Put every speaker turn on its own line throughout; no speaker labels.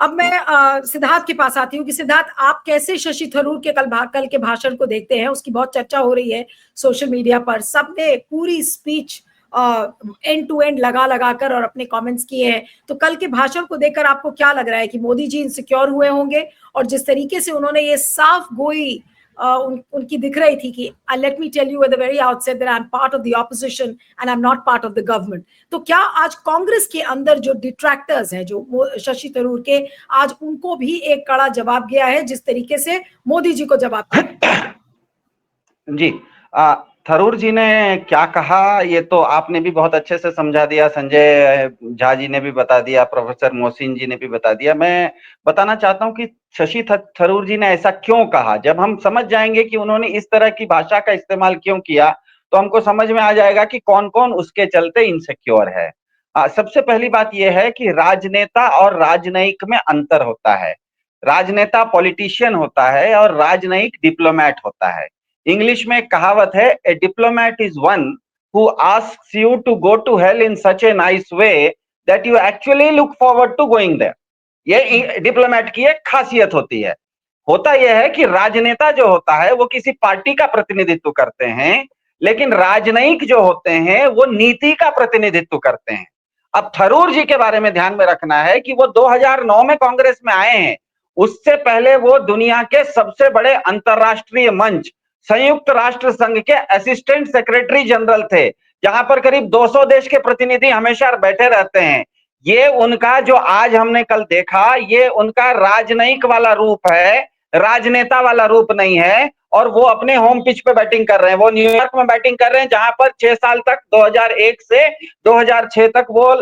अब मैं सिद्धार्थ के पास आती हूँ कि सिद्धार्थ, आप कैसे शशि थरूर के कल के भाषण को देखते हैं? उसकी बहुत चर्चा हो रही है सोशल मीडिया पर, सबने पूरी स्पीच एंड टू एंड लगा लगा कर और अपने कमेंट्स किए हैं। तो कल के भाषण को देखकर आपको क्या लग रहा है कि मोदी जी इनसिक्योर हुए होंगे? और जिस तरीके से उन्होंने ये साफ गोई उनकी दिख रही थी कि let me tell you at the very outset that I am part of the opposition and I am not part of the government. तो क्या आज कांग्रेस के अंदर जो डिट्रैक्टर्स हैं, जो शशि थरूर के, आज उनको भी एक कड़ा जवाब गया है जिस तरीके से मोदी जी को जवाब दिया?
जी, थरूर जी ने क्या कहा ये तो आपने भी बहुत अच्छे से समझा दिया, संजय झा जी ने भी बता दिया, प्रोफेसर मोहसिन जी ने भी बता दिया। मैं बताना चाहता हूं कि शशि थरूर जी ने ऐसा क्यों कहा। जब हम समझ जाएंगे कि उन्होंने इस तरह की भाषा का इस्तेमाल क्यों किया, तो हमको समझ में आ जाएगा कि कौन कौन उसके चलते इनसिक्योर है। सबसे पहली बात यह है कि राजनेता और राजनयिक में अंतर होता है। राजनेता पॉलिटिशियन होता है और राजनयिक डिप्लोमैट होता है। इंग्लिश में एक कहावत है, a diplomat is one who asks you to go to hell in such a nice way that you actually look forward to going there. ये डिप्लोमैट की एक खासियत होती है। होता यह है कि राजनेता जो होता है वो किसी पार्टी का प्रतिनिधित्व करते हैं, लेकिन राजनयिक जो होते हैं वो नीति का प्रतिनिधित्व करते हैं। अब थरूर जी के बारे में ध्यान में रखना है कि वो 2009 में कांग्रेस में आए हैं। उससे पहले वो दुनिया के सबसे बड़े अंतरराष्ट्रीय मंच संयुक्त राष्ट्र संघ के असिस्टेंट सेक्रेटरी जनरल थे, जहां पर करीब 200 देश के प्रतिनिधि हमेशा बैठे रहते हैं। ये उनका जो आज हमने कल देखा, ये उनका राजनयिक वाला रूप है, राजनेता वाला रूप नहीं है। और वो अपने होम पिच पे बैटिंग कर रहे हैं, वो न्यूयॉर्क में बैटिंग कर रहे हैं, जहां पर 6 साल तक 2001 से 2006 तक वो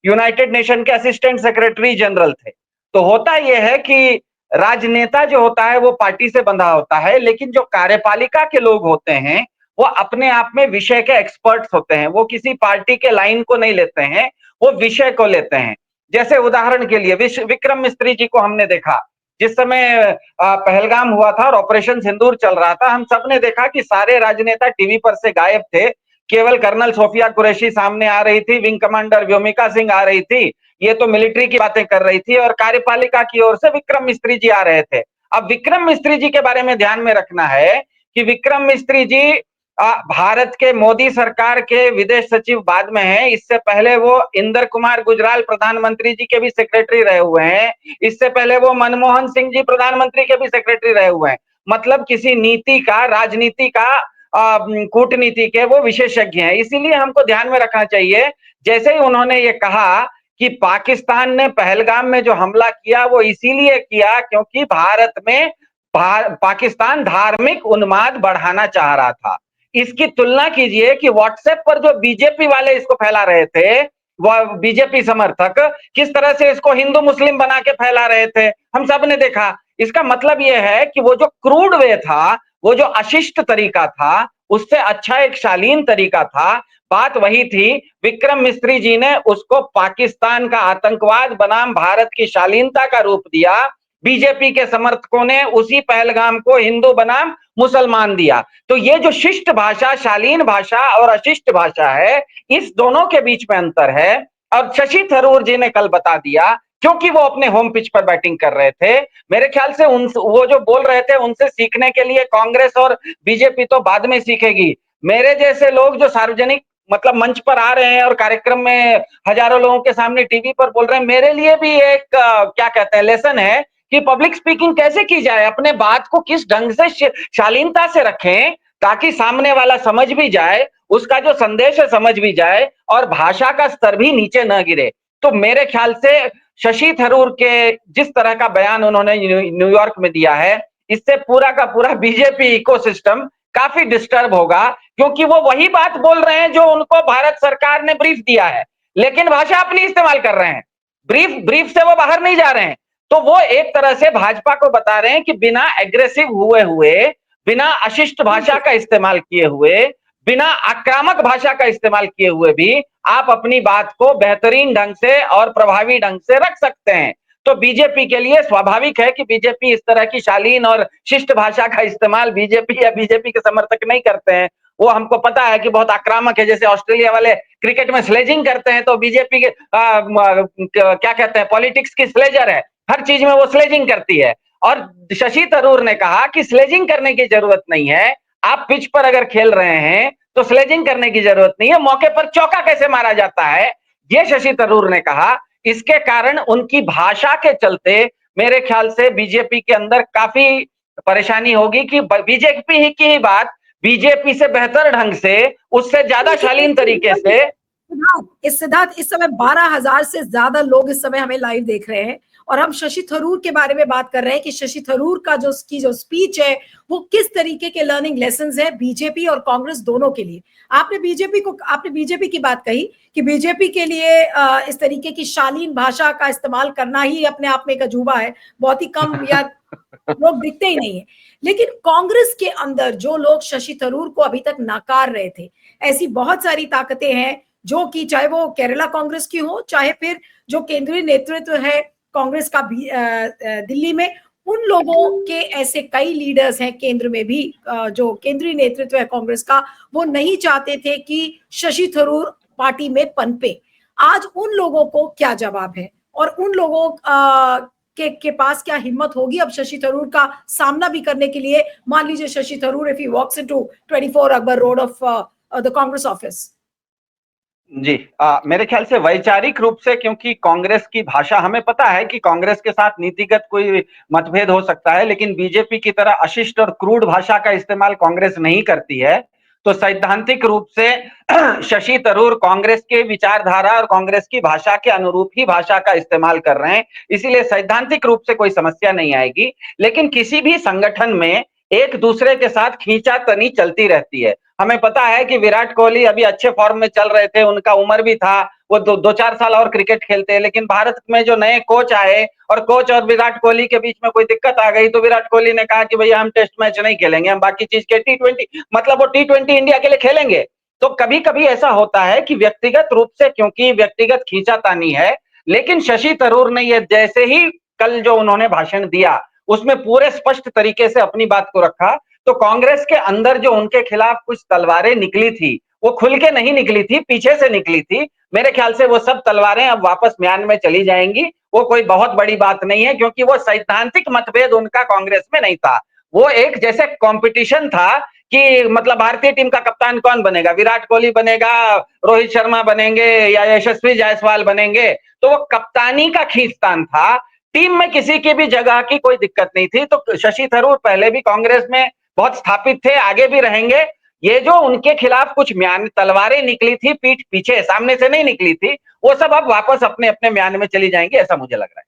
यूनाइटेड नेशन के असिस्टेंट सेक्रेटरी जनरल थे। तो होता यह है कि राजनेता जो होता है वो पार्टी से बंधा होता है, लेकिन जो कार्यपालिका के लोग होते हैं वो अपने आप में विषय के एक्सपर्ट्स होते हैं। वो किसी पार्टी के लाइन को नहीं लेते हैं, वो विषय को लेते हैं। जैसे उदाहरण के लिए विक्रम मिस्त्री जी को हमने देखा, जिस समय पहलगाम हुआ था और ऑपरेशन सिंदूर चल रहा था, हम सब ने देखा कि सारे राजनेता टीवी पर से गायब थे। केवल कर्नल सोफिया कुरैशी सामने आ रही थी, विंग कमांडर व्योमिका सिंह आ रही थी, ये तो मिलिट्री की बातें कर रही थी, और कार्यपालिका की ओर से विक्रम मिस्त्री जी आ रहे थे। अब विक्रम मिस्त्री जी के बारे में ध्यान में रखना है कि विक्रम मिस्त्री जी भारत के मोदी सरकार के विदेश सचिव बाद में हैं। इससे पहले वो इंदर कुमार गुजराल प्रधानमंत्री जी के भी सेक्रेटरी रहे हुए हैं। इससे पहले वो मनमोहन सिंह जी प्रधानमंत्री के भी सेक्रेटरी रहे हुए हैं। मतलब किसी नीति का, राजनीति का, कूटनीति के वो विशेषज्ञ हैं। इसीलिए हमको ध्यान में रखना चाहिए, जैसे ही उन्होंने ये कहा कि पाकिस्तान ने पहलगाम में जो हमला किया वो इसीलिए किया क्योंकि भारत में पाकिस्तान धार्मिक उन्माद बढ़ाना चाह रहा था। इसकी तुलना कीजिए कि व्हाट्सएप पर जो बीजेपी वाले इसको फैला रहे थे, वो बीजेपी समर्थक किस तरह से इसको हिंदू मुस्लिम बना के फैला रहे थे, हम सब ने देखा। इसका मतलब यह है कि वो जो क्रूड वे था, वो जो अशिष्ट तरीका था, उससे अच्छा एक शालीन तरीका था। बात वही थी, विक्रम मिस्त्री जी ने उसको पाकिस्तान का आतंकवाद बनाम भारत की शालीनता का रूप दिया। बीजेपी के समर्थकों ने उसी पहलगाम को हिंदू बनाम मुसलमान दिया। तो ये जो शिष्ट भाषा, शालीन भाषा और अशिष्ट भाषा है, इस दोनों के बीच में अंतर है। और शशि थरूर जी ने कल बता दिया, क्योंकि वो अपने होम पिच पर बैटिंग कर रहे थे। मेरे ख्याल से वो जो बोल रहे थे उनसे सीखने के लिए कांग्रेस और बीजेपी तो बाद में सीखेगी। मेरे जैसे लोग जो सार्वजनिक मतलब मंच पर आ रहे हैं और कार्यक्रम में हजारों लोगों के सामने टीवी पर बोल रहे हैं, मेरे लिए भी एक क्या कहते हैं, लेसन है कि पब्लिक स्पीकिंग कैसे की जाए, अपने बात को किस ढंग से शालीनता से रखें ताकि सामने वाला समझ भी जाए, उसका जो संदेश है समझ भी जाए और भाषा का स्तर भी नीचे न गिरे। तो मेरे ख्याल से शशि थरूर के जिस तरह का बयान उन्होंने न्यूयॉर्क में दिया है, इससे पूरा का पूरा बीजेपी इकोसिस्टम काफी डिस्टर्ब होगा, क्योंकि वो वही बात बोल रहे हैं जो उनको भारत सरकार ने ब्रीफ दिया है, लेकिन भाषा अपनी इस्तेमाल कर रहे हैं। ब्रीफ से वो बाहर नहीं जा रहे हैं। तो वो एक तरह से भाजपा को बता रहे हैं कि बिना एग्रेसिव हुए, बिना अशिष्ट भाषा का इस्तेमाल किए हुए, बिना आक्रामक भाषा का इस्तेमाल किए हुए भी आप अपनी बात को बेहतरीन ढंग से और प्रभावी ढंग से रख सकते हैं। तो बीजेपी के लिए स्वाभाविक है कि बीजेपी इस तरह की शालीन और शिष्ट भाषा का इस्तेमाल बीजेपी या बीजेपी के समर्थक नहीं करते हैं। वो हमको पता है कि बहुत आक्रामक है, जैसे ऑस्ट्रेलिया वाले क्रिकेट में स्लेजिंग करते हैं, तो बीजेपी के क्या कहते हैं, पॉलिटिक्स की स्लेजर है। हर चीज में वो स्लेजिंग करती है। और शशि थरूर ने कहा कि स्लेजिंग करने की जरूरत नहीं है, आप पिच पर अगर खेल रहे हैं तो स्लेजिंग करने की जरूरत नहीं है, मौके पर चौका कैसे मारा जाता है ये शशि थरूर ने कहा। इसके कारण उनकी भाषा के चलते मेरे ख्याल से बीजेपी के अंदर काफी परेशानी होगी कि बीजेपी की ही बात बीजेपी से बेहतर ढंग से, उससे ज्यादा शालीन तरीके से।
सिद्धार्थ, इस समय 12,000 से ज्यादा लोग इस समय हमें लाइव देख रहे हैं और हम शशि थरूर के बारे में बात कर रहे हैं कि शशि थरूर का जो स्पीच है वो किस तरीके के लर्निंग लेसन्स है बीजेपी और कांग्रेस दोनों के लिए। आपने बीजेपी की बात कही कि बीजेपी के लिए इस तरीके की शालीन भाषा का इस्तेमाल करना ही अपने आप में एक अजूबा है, बहुत ही कम या लोग दिखते ही नहीं है। लेकिन कांग्रेस के अंदर जो लोग शशि थरूर को अभी तक नकार रहे थे, ऐसी बहुत सारी ताकतें हैं जो कि चाहे वो केरला कांग्रेस की हो, चाहे फिर जो केंद्रीय नेतृत्व है कांग्रेस का भी दिल्ली में, उन लोगों के ऐसे कई लीडर्स हैं केंद्र में भी, जो केंद्रीय नेतृत्व है कांग्रेस का, वो नहीं चाहते थे कि शशि थरूर पार्टी में पनपे। आज उन लोगों को क्या जवाब है और उन लोगों के पास क्या हिम्मत होगी अब शशि थरूर का सामना भी करने के लिए? मान लीजिए Shashi Tharoor if he walks into 24 Akbar road of the Congress office.
जी, मेरे ख्याल से वैचारिक रूप से, क्योंकि कांग्रेस की भाषा हमें पता है कि कांग्रेस के साथ नीतिगत कोई मतभेद हो सकता है, लेकिन बीजेपी की तरह अशिष्ट और क्रूड भाषा का इस्तेमाल कांग्रेस नहीं करती है। तो सैद्धांतिक रूप से शशि थरूर कांग्रेस के विचारधारा और कांग्रेस की भाषा के अनुरूप ही भाषा का इस्तेमाल कर रहे हैं, इसीलिए सैद्धांतिक रूप से कोई समस्या नहीं आएगी। लेकिन किसी भी संगठन में एक दूसरे के साथ खींचातानी चलती रहती है। हमें पता है कि विराट कोहली अभी अच्छे फॉर्म में चल रहे थे, उनका उम्र भी था, वो दो चार साल और क्रिकेट खेलते हैं, लेकिन भारत में जो नए कोच आए और कोच और विराट कोहली के बीच में कोई दिक्कत आ गई तो विराट कोहली ने कहा कि भैया हम टेस्ट मैच नहीं खेलेंगे, हम बाकी चीज के T20, मतलब वो T20 इंडिया के लिए खेलेंगे। तो कभी कभी ऐसा होता है कि व्यक्तिगत रूप से, क्योंकि व्यक्तिगत खींचातानी है, लेकिन शशि थरूर ने ये जैसे ही कल जो उन्होंने भाषण दिया उसमें पूरे स्पष्ट तरीके से अपनी बात को रखा। तो कांग्रेस के अंदर जो उनके खिलाफ कुछ तलवारें निकली थी वो खुल के नहीं निकली थी, पीछे से निकली थी। मेरे ख्याल से वो सब तलवारें अब वापस म्यान में चली जाएंगी। वो कोई बहुत बड़ी बात नहीं है, क्योंकि वो सैद्धांतिक मतभेद उनका कांग्रेस में नहीं था। वो एक जैसे कंपटीशन था कि मतलब भारतीय टीम का कप्तान कौन बनेगा, विराट कोहली बनेगा, रोहित शर्मा बनेंगे या यशस्वी जायसवाल बनेंगे। तो वो कप्तानी का खींचतान था, टीम में किसी की भी जगह की कोई दिक्कत नहीं थी। तो शशि थरूर पहले भी कांग्रेस में बहुत स्थापित थे, आगे भी रहेंगे। ये जो उनके खिलाफ कुछ म्यान तलवारें निकली थी पीठ पीछे, सामने से नहीं निकली थी, वो सब अब वापस अपने अपने म्यान में चली जाएंगी, ऐसा मुझे लग रहा है।